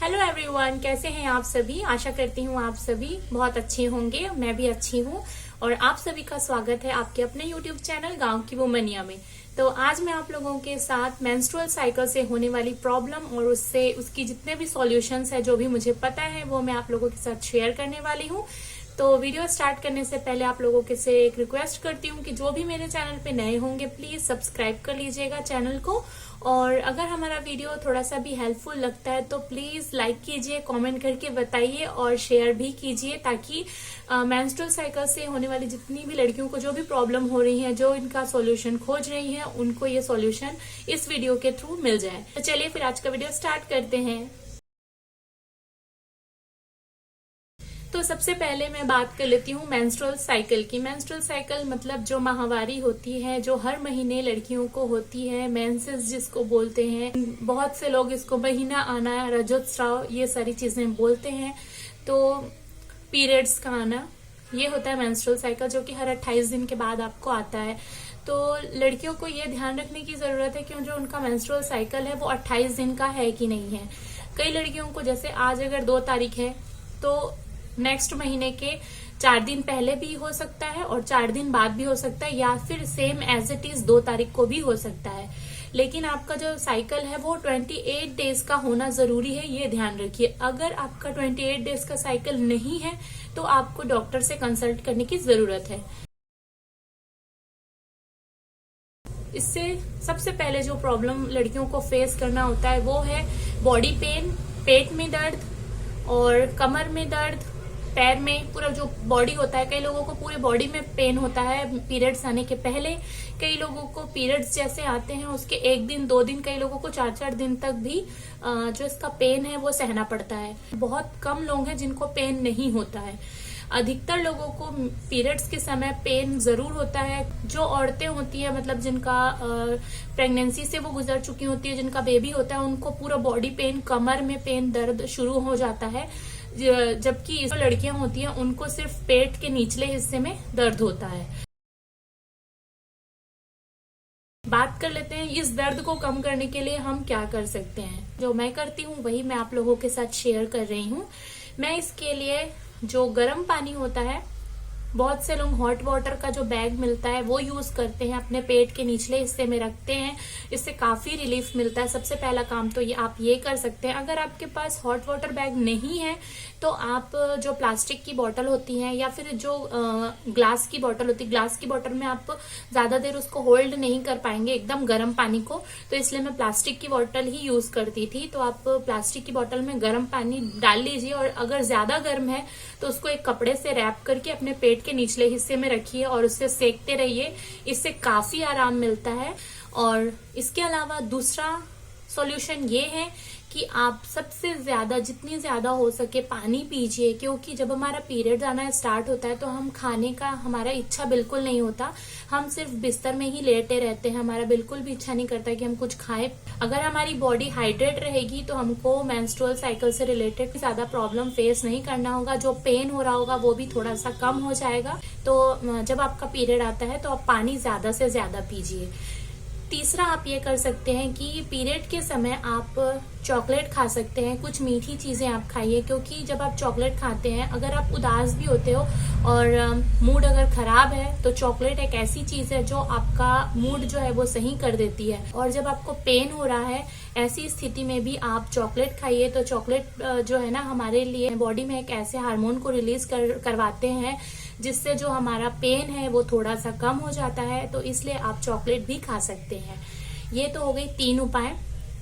Hello everyone, कैसे हैं आप सभी। आशा करती हूँ आप सभी बहुत अच्छे होंगे। मैं भी अच्छी हूँ और आप सभी का स्वागत है आपके अपने यूट्यूब चैनल गांव की वुमनिया में। तो आज मैं आप लोगों के साथ मेंस्ट्रुअल साइकिल से होने वाली प्रॉब्लम और उसकी जितने भी सॉल्यूशंस है जो भी मुझे पता है वो मैं आप लोगों के साथ शेयर करने वाली हूँ। तो वीडियो स्टार्ट करने से पहले आप लोगों के से एक रिक्वेस्ट करती हूँ कि जो भी मेरे चैनल पे नए होंगे प्लीज सब्सक्राइब कर लीजिएगा चैनल को। और अगर हमारा वीडियो थोड़ा सा भी हेल्पफुल लगता है तो प्लीज लाइक कीजिए, कमेंट करके बताइए और शेयर भी कीजिए ताकि मेंस्ट्रुअल साइकिल से होने वाली जितनी भी लड़कियों को जो भी प्रॉब्लम हो रही है, जो इनका सॉल्यूशन खोज रही है, उनको ये सॉल्यूशन इस वीडियो के थ्रू मिल जाए। तो चलिए फिर आज का वीडियो स्टार्ट करते हैं। तो सबसे पहले मैं बात कर लेती हूँ मेंस्ट्रुअल साइकिल की। मेंस्ट्रुअल साइकिल मतलब जो माहवारी होती है, जो हर महीने लड़कियों को होती है, मेंसेस जिसको बोलते हैं। बहुत से लोग इसको महीना आना, रजोत्स्राव, ये सारी चीजें बोलते हैं। तो पीरियड्स का आना, ये होता है मेंस्ट्रुअल साइकिल, जो कि हर 28 दिन के बाद आपको आता है। तो लड़कियों को ये ध्यान रखने की जरूरत है कि जो उनका मेंस्ट्रुअल साइकिल है वो 28 दिन का है कि नहीं है। कई लड़कियों को जैसे आज अगर 2 तारीख है तो नेक्स्ट महीने के 4 दिन पहले भी हो सकता है और 4 दिन बाद भी हो सकता है, या फिर सेम एज इट इज 2 तारीख को भी हो सकता है। लेकिन आपका जो साइकिल है वो 28 डेज का होना जरूरी है, ये ध्यान रखिए। अगर आपका 28 डेज का साइकिल नहीं है तो आपको डॉक्टर से कंसल्ट करने की जरूरत है। इससे सबसे पहले जो प्रॉब्लम लड़कियों को फेस करना होता है वो है बॉडी पेन, पेट में दर्द और कमर में दर्द, पैर में, पूरा जो बॉडी होता है। कई लोगों को पूरे बॉडी में पेन होता है पीरियड्स आने के पहले। कई लोगों को पीरियड्स जैसे आते हैं उसके 1 दिन 2 दिन, कई लोगों को 4-4 दिन तक भी जो इसका पेन है वो सहना पड़ता है। बहुत कम लोग हैं जिनको पेन नहीं होता है। अधिकतर लोगों को पीरियड्स के समय पेन जरूर होता है। जो औरतें होती है, मतलब जिनका प्रेगनेंसी से वो गुजर चुकी होती है, जिनका बेबी होता है, उनको पूरा बॉडी पेन, कमर में पेन, दर्द शुरू हो जाता है। जबकि जो लड़कियां होती हैं उनको सिर्फ पेट के निचले हिस्से में दर्द होता है। बात कर लेते हैं इस दर्द को कम करने के लिए हम क्या कर सकते हैं। जो मैं करती हूँ वही मैं आप लोगों के साथ शेयर कर रही हूँ। मैं इसके लिए जो गर्म पानी होता है, बहुत से लोग हॉट वाटर का जो बैग मिलता है वो यूज करते हैं, अपने पेट के निचले हिस्से में रखते हैं। इससे काफी रिलीफ मिलता है। सबसे पहला काम तो आप ये कर सकते हैं। अगर आपके पास हॉट वाटर बैग नहीं है तो आप जो प्लास्टिक की बोतल होती है या फिर जो ग्लास की बोतल होती है, ग्लास की बोतल में आप ज्यादा देर उसको होल्ड नहीं कर पाएंगे एकदम गर्म पानी को, तो इसलिए मैं प्लास्टिक की बोतल ही यूज करती थी। तो आप प्लास्टिक की बोतल में गर्म पानी डाल लीजिए और अगर ज्यादा गर्म है तो उसको एक कपड़े से रैप करके अपने पेट के निचले हिस्से में रखिए और उससे सेकते रहिए। इससे काफी आराम मिलता है। और इसके अलावा दूसरा सॉल्यूशन ये है कि आप सबसे ज्यादा, जितनी ज्यादा हो सके पानी पीजिए, क्योंकि जब हमारा पीरियड आना स्टार्ट होता है तो हम खाने का, हमारा इच्छा बिल्कुल नहीं होता। हम सिर्फ बिस्तर में ही लेटे रहते हैं, हमारा बिल्कुल भी इच्छा नहीं करता कि हम कुछ खाएं। अगर हमारी बॉडी हाइड्रेट रहेगी तो हमको मेंस्ट्रुअल साइकिल से रिलेटेड ज्यादा प्रॉब्लम फेस नहीं करना होगा। जो पेन हो रहा होगा वो भी थोड़ा सा कम हो जाएगा। तो जब आपका पीरियड आता है तो आप पानी ज्यादा से ज्यादा पीजिए। तीसरा आप ये कर सकते हैं कि पीरियड के समय आप चॉकलेट खा सकते हैं। कुछ मीठी चीजें आप खाइए, क्योंकि जब आप चॉकलेट खाते हैं, अगर आप उदास भी होते हो और मूड अगर खराब है तो चॉकलेट एक ऐसी चीज है जो आपका मूड जो है वो सही कर देती है। और जब आपको पेन हो रहा है ऐसी स्थिति में भी आप चॉकलेट खाइए। तो चॉकलेट जो है ना, हमारे लिए बॉडी में एक ऐसे हार्मोन को रिलीज करवाते हैं जिससे जो हमारा पेन है वो थोड़ा सा कम हो जाता है। तो इसलिए आप चॉकलेट भी खा सकते हैं। ये तो हो गई 3 उपाय।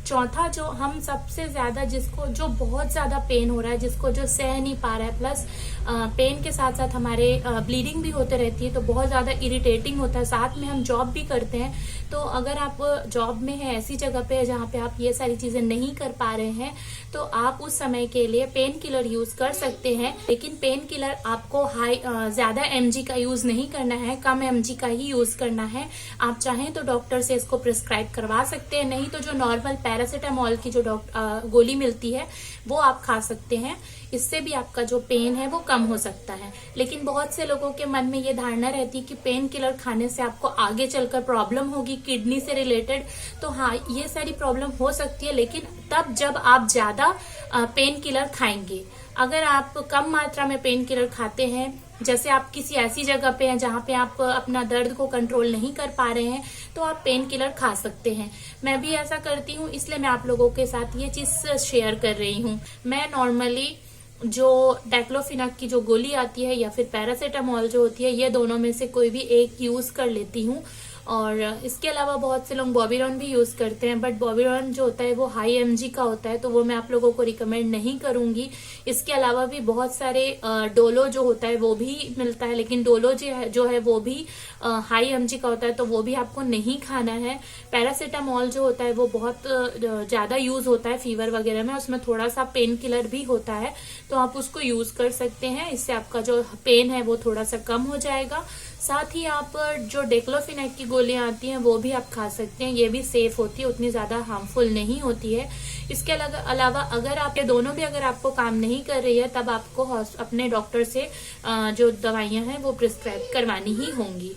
चौथा, जो हम सबसे ज्यादा, जिसको जो बहुत ज्यादा पेन हो रहा है, जिसको जो सह नहीं पा रहा है, प्लस पेन के साथ साथ हमारे ब्लीडिंग भी होते रहती है तो बहुत ज्यादा इरिटेटिंग होता है, साथ में हम जॉब भी करते हैं। तो अगर आप जॉब में है, ऐसी जगह पे है जहाँ पे आप ये सारी चीजें नहीं कर पा रहे हैं, तो आप उस समय के लिए पेन किलर यूज कर सकते हैं। लेकिन पेन किलर आपको ज्यादा mg का यूज नहीं करना है, कम mg का ही यूज करना है। आप चाहें तो डॉक्टर से इसको प्रिस्क्राइब करवा सकते हैं, नहीं तो जो नॉर्मल पैरासीटामोल की जो गोली मिलती है वो आप खा सकते हैं। इससे भी आपका जो पेन है वो कम हो सकता है। लेकिन बहुत से लोगों के मन में ये धारणा रहती है कि पेन किलर खाने से आपको आगे चलकर प्रॉब्लम होगी किडनी से रिलेटेड। तो हाँ, ये सारी प्रॉब्लम हो सकती है, लेकिन तब जब आप ज्यादा पेन किलर खाएंगे। अगर आप कम मात्रा में पेन किलर खाते हैं, जैसे आप किसी ऐसी जगह पे हैं जहाँ पे आप अपना दर्द को कंट्रोल नहीं कर पा रहे हैं, तो आप पेन किलर खा सकते हैं। मैं भी ऐसा करती हूँ, इसलिए मैं आप लोगों के साथ ये चीज शेयर कर रही हूँ। मैं नॉर्मली जो डाइक्लोफिनाक की जो गोली आती है या फिर पैरासीटामोल जो होती है, ये दोनों में से कोई भी एक यूज कर लेती हूँ। और इसके अलावा बहुत से लोग बॉबीरॉन भी यूज करते हैं, बट बॉबीरॉन जो होता है वो हाई एमजी का होता है, तो वो मैं आप लोगों को रिकमेंड नहीं करूंगी। इसके अलावा भी बहुत सारे डोलो जो होता है वो भी मिलता है, लेकिन डोलो जो है वो भी हाई एमजी का होता है, तो वो भी आपको नहीं खाना है। पैरासीटामोल जो होता है वो बहुत ज्यादा यूज होता है फीवर वगैरह में, उसमें थोड़ा सा पेन किलर भी होता है, तो आप उसको यूज कर सकते हैं। इससे आपका जो पेन है वो थोड़ा सा कम हो जाएगा। साथ ही आप जो डिक्लोफिनेक की गोलियां आती हैं वो भी आप खा सकते हैं, ये भी सेफ होती है, उतनी ज्यादा हार्मफुल नहीं होती है। इसके अलावा अगर आप ये दोनों भी अगर आपको काम नहीं कर रही है, तब आपको अपने डॉक्टर से जो दवाइयां हैं वो प्रिस्क्राइब करवानी ही होंगी।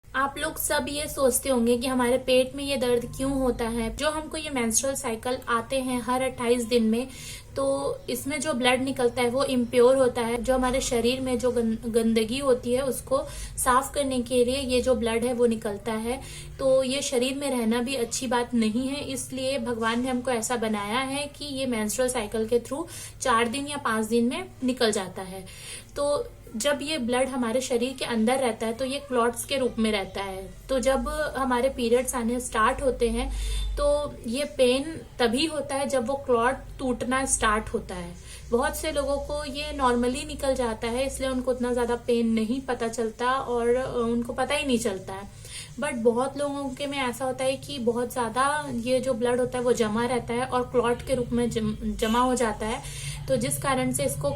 आप लोग सब ये सोचते होंगे कि हमारे पेट में ये दर्द क्यों होता है। जो हमको ये मेंस्ट्रुअल साइकिल आते हैं हर 28 दिन में, तो इसमें जो ब्लड निकलता है वो इम्प्योर होता है। जो हमारे शरीर में जो गंदगी होती है उसको साफ करने के लिए ये जो ब्लड है वो निकलता है। तो ये शरीर में रहना भी अच्छी बात नहीं है, इसलिए भगवान ने हमको ऐसा बनाया है कि ये मेंस्ट्रुअल साइकिल के थ्रू 4 दिन या 5 दिन में निकल जाता है। तो जब ये ब्लड हमारे शरीर के अंदर रहता है तो ये क्लॉट्स के रूप में रहता है। तो जब हमारे पीरियड्स आने स्टार्ट होते हैं तो ये पेन तभी होता है जब वो क्लॉट टूटना स्टार्ट होता है। बहुत से लोगों को ये नॉर्मली निकल जाता है, इसलिए उनको उतना ज्यादा पेन नहीं पता चलता और उनको पता ही नहीं चलता है। बट बहुत लोगों के में ऐसा होता है कि बहुत ज्यादा ये जो ब्लड होता है वो जमा रहता है और क्लॉट के रूप में जमा हो जाता है, तो जिस कारण से इसको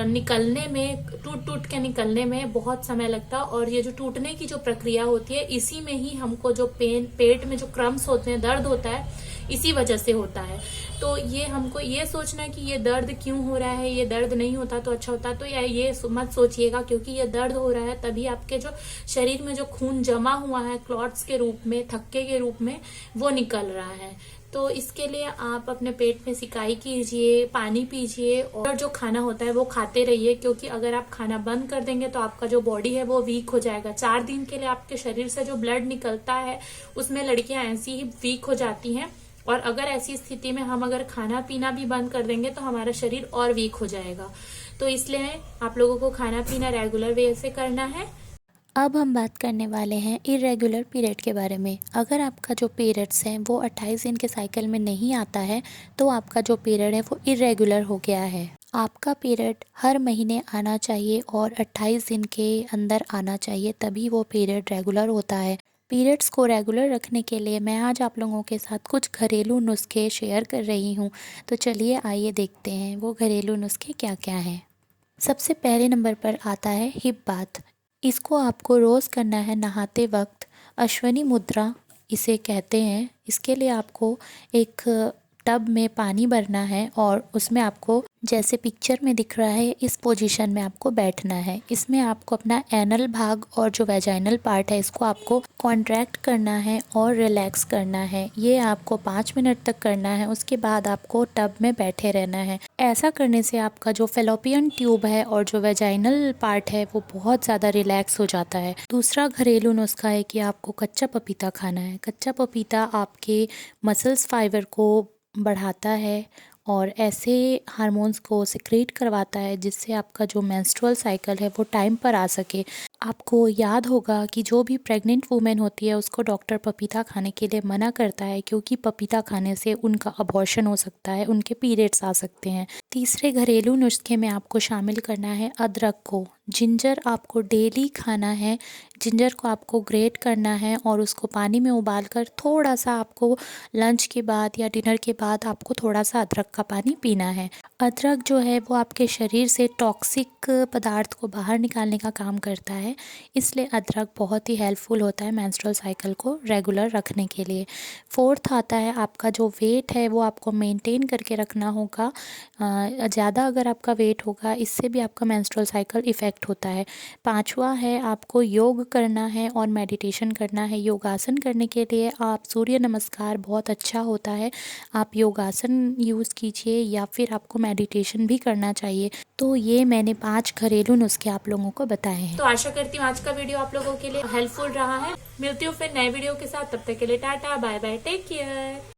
निकलने में, टूट टूट के निकलने में बहुत समय लगता है। और ये जो टूटने की जो प्रक्रिया होती है, इसी में ही हमको जो पेट में जो क्रम्स होते हैं, दर्द होता है, इसी वजह से होता है। तो ये हमको ये सोचना कि ये दर्द क्यों हो रहा है, ये दर्द नहीं होता तो अच्छा होता, तो ये मत सोचिएगा, क्योंकि ये दर्द हो रहा है तभी आपके जो शरीर में जो खून जमा हुआ है क्लॉट्स के रूप में, थक्के के रूप में, वो निकल रहा है। तो इसके लिए आप अपने पेट में सिकाई कीजिए, पानी पीजिए और जो खाना होता है वो खाते रहिए, क्योंकि अगर आप खाना बंद कर देंगे तो आपका जो बॉडी है वो वीक हो जाएगा। 4 दिन के लिए आपके शरीर से जो ब्लड निकलता है उसमें लड़कियां ऐसी ही वीक हो जाती हैं, और अगर ऐसी स्थिति में हम अगर खाना पीना भी बंद कर देंगे तो हमारा शरीर और वीक हो जाएगा। तो इसलिए आप लोगों को खाना पीना रेगुलर वे से करना है। अब हम बात करने वाले हैं इरेगुलर पीरियड के बारे में। अगर आपका जो पीरियड्स हैं वो 28 दिन के साइकिल में नहीं आता है तो आपका जो पीरियड है वो इरेगुलर हो गया है। आपका पीरियड हर महीने आना चाहिए और 28 दिन के अंदर आना चाहिए, तभी वो पीरियड रेगुलर होता है। पीरियड्स को रेगुलर रखने के लिए मैं आज आप लोगों के साथ कुछ घरेलू नुस्खे शेयर कर रही हूँ। तो चलिए आइए देखते हैं वो घरेलू नुस्खे क्या क्या हैं। सबसे पहले नंबर पर आता है हिप बाथ। इसको आपको रोज़ करना है नहाते वक्त। अश्वनी मुद्रा इसे कहते हैं। इसके लिए आपको एक टब में पानी भरना है और उसमें आपको, जैसे पिक्चर में दिख रहा है, इस पोजीशन में आपको बैठना है। इसमें आपको अपना एनल भाग और जो वेजाइनल पार्ट है इसको आपको कॉन्ट्रैक्ट करना है और रिलैक्स करना है। ये आपको 5 मिनट तक करना है। उसके बाद आपको टब में बैठे रहना है। ऐसा करने से आपका जो फेलोपियन ट्यूब है और जो वेजाइनल पार्ट है वो बहुत ज़्यादा रिलैक्स हो जाता है। दूसरा घरेलू नुस्खा है कि आपको कच्चा पपीता खाना है। कच्चा पपीता आपके मसल्स फाइबर को बढ़ाता है और ऐसे हार्मोन्स को सिक्रेट करवाता है जिससे आपका जो मेंस्ट्रुअल साइकिल है वो टाइम पर आ सके। आपको याद होगा कि जो भी प्रेग्नेंट वुमेन होती है उसको डॉक्टर पपीता खाने के लिए मना करता है, क्योंकि पपीता खाने से उनका अबॉर्शन हो सकता है, उनके पीरियड्स आ सकते हैं। तीसरे घरेलू नुस्खे में आपको शामिल करना है अदरक को। जिंजर आपको डेली खाना है। जिंजर को आपको ग्रेट करना है और उसको पानी में उबालकर थोड़ा सा आपको लंच के बाद या डिनर के बाद आपको थोड़ा सा अदरक का पानी पीना है। अदरक जो है वो आपके शरीर से टॉक्सिक पदार्थ को बाहर निकालने का काम करता है, इसलिए अदरक बहुत ही हेल्पफुल होता है मेंस्ट्रुअल साइकिल को रेगुलर रखने के लिए। फोर्थ आता है आपका जो वेट है वो आपको मेंटेन करके रखना होगा। ज़्यादा अगर आपका वेट होगा इससे भी आपका मेंस्ट्रुअल साइकिल इफ़ेक्ट होता है। पांचवा है आपको योग करना है और मेडिटेशन करना है। योगासन करने के लिए आप सूर्य नमस्कार बहुत अच्छा होता है, आप योगासन यूज़ कीजिए या फिर आपको मेडिटेशन भी करना चाहिए। तो ये मैंने 5 घरेलू नुस्खे आप लोगों को बताए हैं। तो आशा करती हूँ आज का वीडियो आप लोगों के लिए हेल्पफुल रहा है। मिलती हूँ फिर नए वीडियो के साथ, तब तक के लिए tata bye bye, take care.